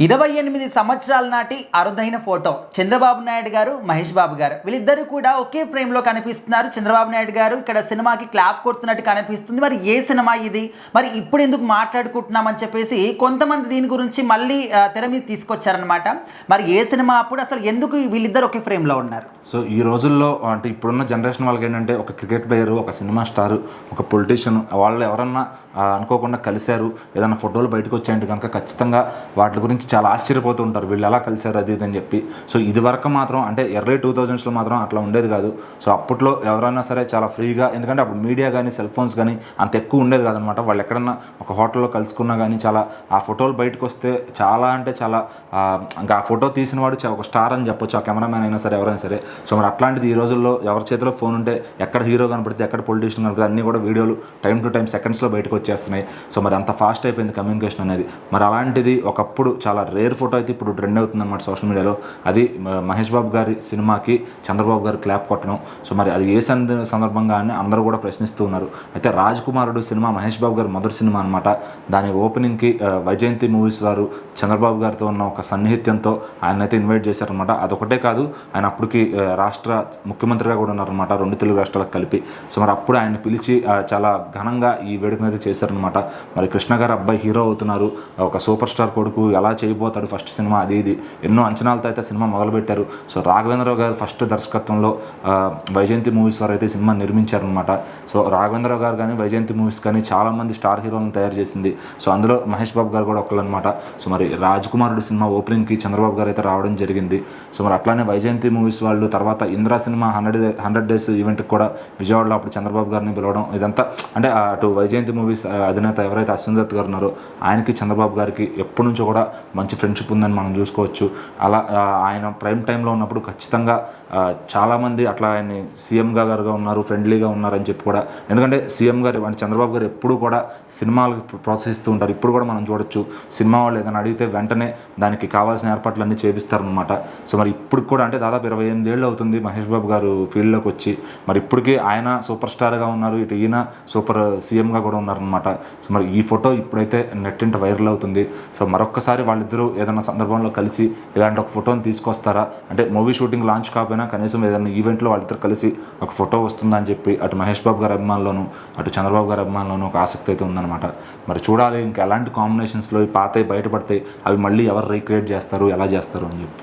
28 సంవత్సరాల నాటి అరుదైన ఫోటో చంద్రబాబు నాయుడు గారు, మహేష్ బాబు గారు వీళ్ళిద్దరూ కూడా ఒకే ఫ్రేమ్లో కనిపిస్తున్నారు. చంద్రబాబు నాయుడు గారు ఇక్కడ సినిమాకి క్లాప్ కొడుతున్నట్టు కనిపిస్తుంది. మరి ఏ సినిమా ఇది, మరి ఇప్పుడు ఎందుకు మాట్లాడుకుంటున్నామని చెప్పేసి కొంతమంది దీని గురించి మళ్ళీ తెర మీద తీసుకొచ్చారనమాట. మరి ఏ సినిమా, అప్పుడు అసలు ఎందుకు వీళ్ళిద్దరు ఒకే ఫ్రేమ్లో ఉన్నారు? సో ఈ రోజుల్లో అంటే ఇప్పుడున్న జనరేషన్ వాళ్ళకి ఏంటంటే ఒక క్రికెట్ ప్లేయరు, ఒక సినిమా స్టారు, ఒక పొలిటీషియన్ వాళ్ళు ఎవరన్నా అనుకోకుండా కలిశారు, ఏదైనా ఫోటోలు బయటకు వచ్చాయంటే కనుక ఖచ్చితంగా వాటి గురించి చాలా ఆశ్చర్యపోతూ ఉంటారు, వీళ్ళు ఎలా కలిశారు అది ఇదని చెప్పి. సో ఇది వరకు మాత్రం అంటే ఎర్లీ 2000s మాత్రం అట్లా ఉండేది కాదు. సో అప్పట్లో ఎవరైనా సరే చాలా ఫ్రీగా, ఎందుకంటే అప్పుడు మీడియా కానీ సెల్ ఫోన్స్ కానీ అంత ఎక్కువ ఉండేది కాదనమాట. వాళ్ళు ఎక్కడన్నా ఒక హోటల్లో కలుసుకున్నా కానీ చాలా ఆ ఫోటోలు బయటకు వస్తే చాలా అంటే చాలా ఇంకా ఆ ఫోటో తీసిన వాడు ఒక స్టార్ అని చెప్పొచ్చు, ఆ కెమెరామ్యాన్ అయినా సరే ఎవరైనా సరే. సో మరి అట్లాంటిది ఈ రోజుల్లో ఎవరి చేతిలో ఫోన్ ఉంటే ఎక్కడ హీరో కనపడితే ఎక్కడ పొలిటీషియన్ కనపడితే అన్నీ కూడా వీడియోలు టైం టు టైం సెకండ్స్లో బయటకు వచ్చేస్తున్నాయి. సో మరి అంత ఫాస్ట్ అయిపోయింది కమ్యూనికేషన్ అనేది. మరి అలాంటిది ఒకప్పుడు చాలా రేర్ ఫోటో అయితే ఇప్పుడు ట్రెండ్ అవుతుంది అనమాట సోషల్ మీడియాలో. అది మహేష్ బాబు గారి సినిమాకి చంద్రబాబు గారు క్లాప్ కొట్టడం. సో మరి అది ఏ సందర్భంగా అని అందరూ కూడా ప్రశ్నిస్తూ ఉన్నారు. అయితే రాజ్ కుమారుడు సినిమా మహేష్ బాబు గారి మొదటి సినిమా అనమాట. దాని ఓపెనింగ్కి వైజయంతి మూవీస్ వారు చంద్రబాబు గారితో ఉన్న ఒక సన్నిహిత్యంతో ఆయన అయితే ఇన్వైట్ చేశారనమాట. అదొకటే కాదు, ఆయన అప్పటికి రాష్ట్ర ముఖ్యమంత్రిగా కూడా ఉన్నారనమాట, 2 తెలుగు రాష్ట్రాలకు కలిపి. సో మరి అప్పుడు ఆయన పిలిచి చాలా ఘనంగా ఈ వేడుకను అయితే చేశారనమాట. మరి కృష్ణ గారు అబ్బాయి హీరో అవుతున్నారు, ఒక సూపర్ స్టార్ కొడుకు ఎలా చేయబోతాడు ఫస్ట్ సినిమా, అది ఇది ఎన్నో అంచనాలతో అయితే సినిమా మొదలుపెట్టారు. సో రాఘవేంద్రరావు గారు ఫస్ట్ దర్శకత్వంలో వైజయంతి మూవీస్ వారు అయితే సినిమా నిర్మించారనమాట. సో రాఘవేంద్రరావు గారు కానీ వైజయంతి మూవీస్ కానీ చాలామంది స్టార్ హీరోలను తయారు చేసింది. సో అందులో మహేష్ బాబు గారు కూడా ఒకళ్ళు అనమాట. సో మరి రాజ్ కుమారుడు సినిమా ఓపెనింగ్కి చంద్రబాబు గారు అయితే రావడం జరిగింది. సో మరి అట్లానే వైజయంతి మూవీస్ వాళ్ళు తర్వాత ఇంద్రా సినిమా 100 డేస్ ఈవెంట్కి కూడా విజయవాడలో అప్పుడు చంద్రబాబు గారిని పిలవడం, ఇదంతా అంటే అటు వైజయంతి మూవీస్ అధినేత ఎవరైతే అశ్విన్ దత్ గారు ఉన్నారో ఆయనకి చంద్రబాబు గారికి ఎప్పటి నుంచో కూడా మంచి ఫ్రెండ్షిప్ ఉందని మనం చూసుకోవచ్చు. అలా ఆయన ప్రైమ్ టైంలో ఉన్నప్పుడు ఖచ్చితంగా చాలామంది అట్లా ఆయన్ని సీఎం గారుగా ఉన్నారు, ఫ్రెండ్లీగా ఉన్నారని చెప్పి కూడా, ఎందుకంటే సీఎం గారు అంటే చంద్రబాబు గారు ఎప్పుడు కూడా సినిమాలకు ప్రోత్సహిస్తూ ఉంటారు. ఇప్పుడు కూడా మనం చూడొచ్చు, సినిమా వాళ్ళు ఏదైనా అడిగితే వెంటనే దానికి కావాల్సిన ఏర్పాట్లన్నీ చేపిస్తారనమాట. సో మరి ఇప్పుడు కూడా అంటే దాదాపు 28 ఏళ్ళు అవుతుంది మహేష్ బాబు గారు ఫీల్డ్లోకి వచ్చి. మరి ఇప్పటికీ ఆయన సూపర్ స్టార్గా ఉన్నారు, ఇటు ఈయన సూపర్ సీఎంగా కూడా ఉన్నారనమాట. సో మరి ఈ ఫోటో ఇప్పుడైతే నెట్టింట వైరల్ అవుతుంది. సో మరొక్కసారి వాళ్ళిద్దరూ ఏదైనా సందర్భంలో కలిసి ఇలాంటి ఒక ఫోటోని తీసుకొస్తారా, అంటే మూవీ షూటింగ్ లాంచ్ కాకపోయినా కనీసం ఏదైనా ఈవెంట్లో వాళ్ళిద్దరు కలిసి ఒక ఫోటో వస్తుందా అని చెప్పి అటు మహేష్ బాబు గారి అభిమానులను అటు చంద్రబాబు గారి అభిమానులను ఒక ఆసక్తి అయితే ఉందన్నమాట. మరి చూడాలి ఇంకా ఎలాంటి కాంబినేషన్స్లో ఈ పాతవి బయటపడతాయి, అవి మళ్ళీ ఎవరు రీక్రియేట్ చేస్తారు, ఎలా చేస్తారు అని చెప్పి.